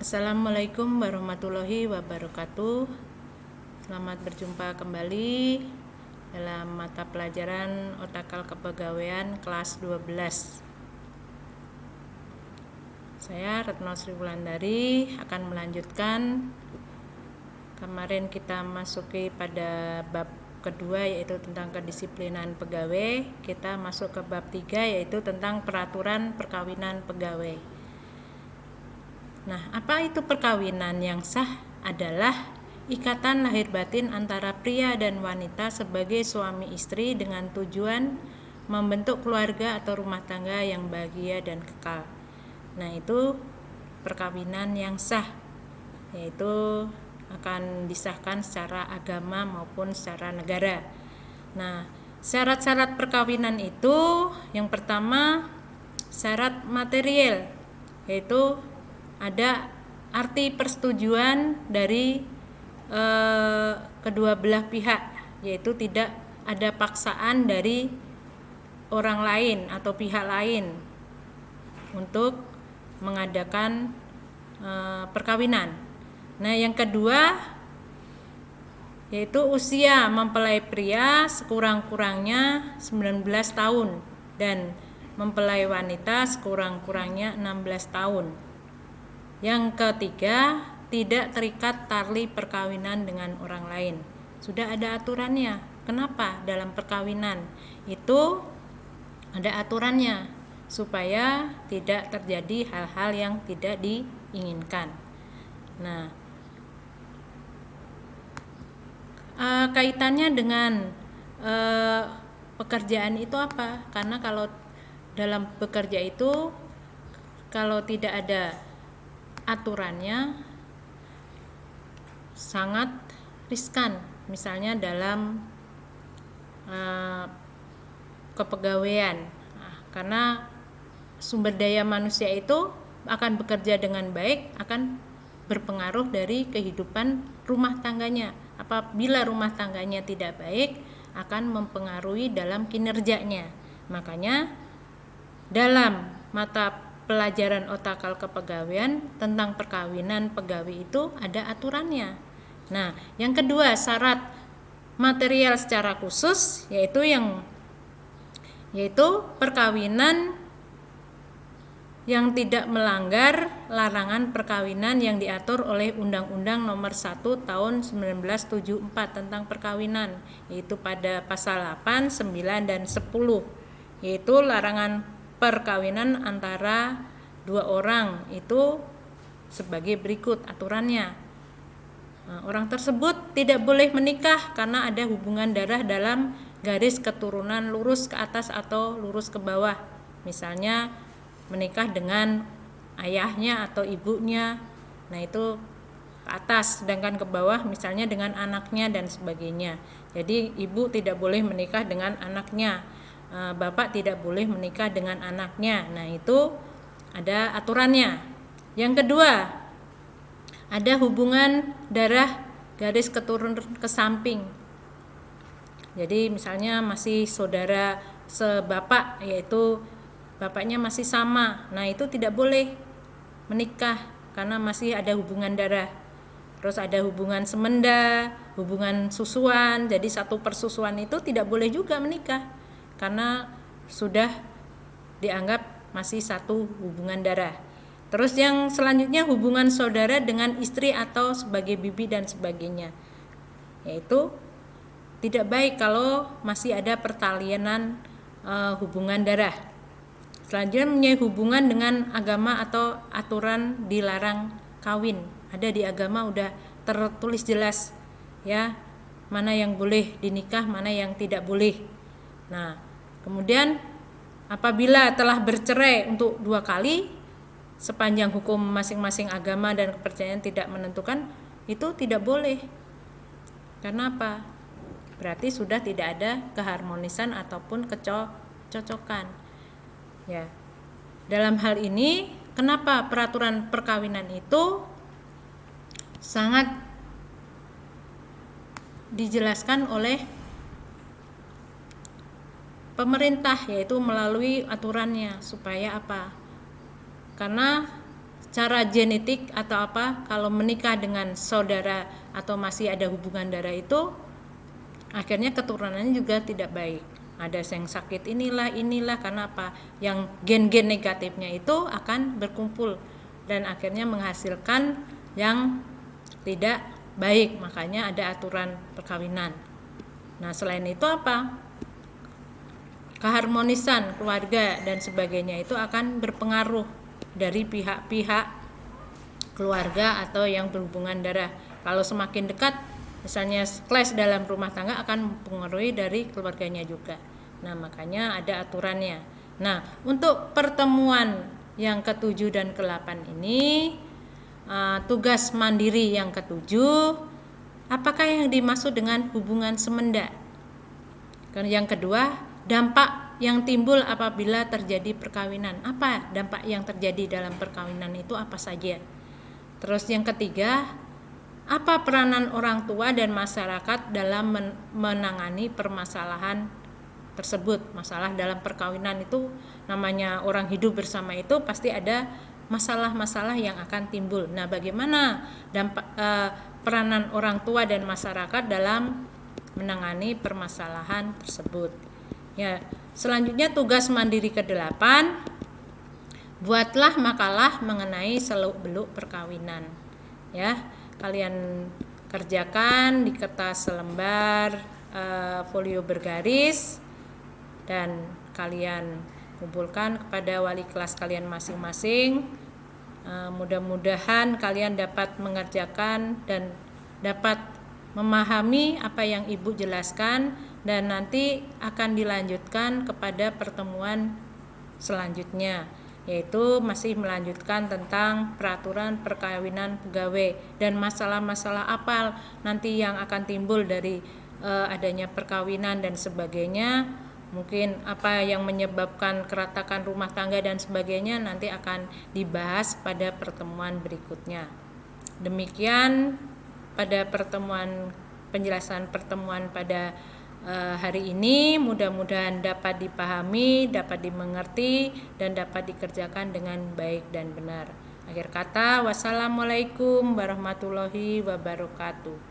Assalamualaikum warahmatullahi wabarakatuh. Selamat berjumpa kembali dalam mata pelajaran Otakal Kepegawaian kelas 12. Saya Retno Sri Wulandari akan melanjutkan. Kemarin kita masuki pada bab kedua, yaitu tentang kedisiplinan pegawai. Kita masuk ke bab 3, yaitu tentang peraturan perkawinan pegawai. Nah, apa itu perkawinan yang sah? Adalah ikatan lahir batin antara pria dan wanita sebagai suami istri dengan tujuan membentuk keluarga atau rumah tangga yang bahagia dan kekal. Nah, itu perkawinan yang sah, yaitu akan disahkan secara agama maupun secara negara. Nah, syarat-syarat perkawinan itu yang pertama syarat material, yaitu ada arti persetujuan dari kedua belah pihak, yaitu tidak ada paksaan dari orang lain atau pihak lain untuk mengadakan perkawinan. Nah, yang kedua yaitu usia mempelai pria sekurang-kurangnya 19 tahun dan mempelai wanita sekurang-kurangnya 16 tahun. Yang ketiga, tidak terikat tali perkawinan dengan orang lain. Sudah ada aturannya. Kenapa? Dalam perkawinan itu ada aturannya supaya tidak terjadi hal-hal yang tidak diinginkan. Nah, kaitannya dengan pekerjaan itu apa? Karena kalau dalam bekerja itu kalau tidak ada aturannya sangat riskan. Misalnya dalam kepegawaian, karena sumber daya manusia itu akan bekerja dengan baik, akan berpengaruh dari kehidupan rumah tangganya. Apabila rumah tangganya tidak baik, akan mempengaruhi dalam kinerjanya. Makanya dalam mata pelajaran Otakal Kepegawaian tentang perkawinan pegawai itu ada aturannya. Nah, yang kedua syarat material secara khusus yaitu perkawinan yang tidak melanggar larangan perkawinan yang diatur oleh Undang-Undang Nomor 1 Tahun 1974 tentang perkawinan, yaitu pada pasal 8, 9 dan 10, yaitu larangan perkawinan antara dua orang itu sebagai berikut aturannya. Nah, orang tersebut tidak boleh menikah karena ada hubungan darah dalam garis keturunan lurus ke atas atau lurus ke bawah. Misalnya menikah dengan ayahnya atau ibunya, nah itu ke atas, sedangkan ke bawah misalnya dengan anaknya dan sebagainya. Jadi ibu tidak boleh menikah dengan anaknya, bapak tidak boleh menikah dengan anaknya. Nah, itu ada aturannya. Yang kedua, ada hubungan darah garis keturunan ke samping. Jadi misalnya masih saudara sebapak, yaitu bapaknya masih sama. Nah, itu tidak boleh menikah karena masih ada hubungan darah. Terus ada hubungan semenda, hubungan susuan. Jadi satu persusuan itu tidak boleh juga menikah karena sudah dianggap masih satu hubungan darah. Terus yang selanjutnya hubungan saudara dengan istri atau sebagai bibi dan sebagainya, yaitu tidak baik kalau masih ada pertalianan hubungan darah. Selanjutnya hubungan dengan agama atau aturan dilarang kawin. Ada di agama udah tertulis jelas ya, mana yang boleh dinikah, mana yang tidak boleh. Nah, kemudian apabila telah bercerai untuk 2 kali, sepanjang hukum masing-masing agama dan kepercayaan tidak menentukan, itu tidak boleh. Karena apa? Berarti sudah tidak ada keharmonisan ataupun kecocokan. Ya. Dalam hal ini, kenapa peraturan perkawinan itu sangat dijelaskan oleh pemerintah, yaitu melalui aturannya. Supaya apa? Karena secara genetik atau apa, kalau menikah dengan saudara atau masih ada hubungan darah itu akhirnya keturunannya juga tidak baik. Ada yang sakit inilah karena apa? Yang gen-gen negatifnya itu akan berkumpul dan akhirnya menghasilkan yang tidak baik. Makanya ada aturan perkawinan. Nah, selain itu apa? Keharmonisan keluarga dan sebagainya itu akan berpengaruh dari pihak-pihak keluarga atau yang berhubungan darah. Kalau semakin dekat, misalnya clash dalam rumah tangga, akan mempengaruhi dari keluarganya juga. Nah, makanya ada aturannya. Nah, untuk pertemuan yang ke-7 dan ke-8 ini, tugas mandiri yang ke-7, apakah yang dimaksud dengan hubungan semenda? Yang kedua, dampak yang timbul apabila terjadi perkawinan. Apa dampak yang terjadi dalam perkawinan itu apa saja? Terus yang ketiga, apa peranan orang tua dan masyarakat dalam menangani permasalahan tersebut? Masalah dalam perkawinan itu, namanya orang hidup bersama itu pasti ada masalah-masalah yang akan timbul. Nah, bagaimana dampak peranan orang tua dan masyarakat dalam menangani permasalahan tersebut? Ya, selanjutnya tugas mandiri ke-8, buatlah makalah mengenai seluk-beluk perkawinan. Ya, kalian kerjakan di kertas selembar folio bergaris dan kalian kumpulkan kepada wali kelas kalian masing-masing. Mudah-mudahan kalian dapat mengerjakan dan dapat memahami apa yang Ibu jelaskan, dan nanti akan dilanjutkan kepada pertemuan selanjutnya, yaitu masih melanjutkan tentang peraturan perkawinan pegawai dan masalah-masalah apa nanti yang akan timbul dari adanya perkawinan dan sebagainya. Mungkin apa yang menyebabkan keretakan rumah tangga dan sebagainya nanti akan dibahas pada pertemuan berikutnya. Demikian pada penjelasan pertemuan pada hari ini, mudah-mudahan dapat dipahami, dapat dimengerti, dan dapat dikerjakan dengan baik dan benar. Akhir kata, wassalamualaikum warahmatullahi wabarakatuh.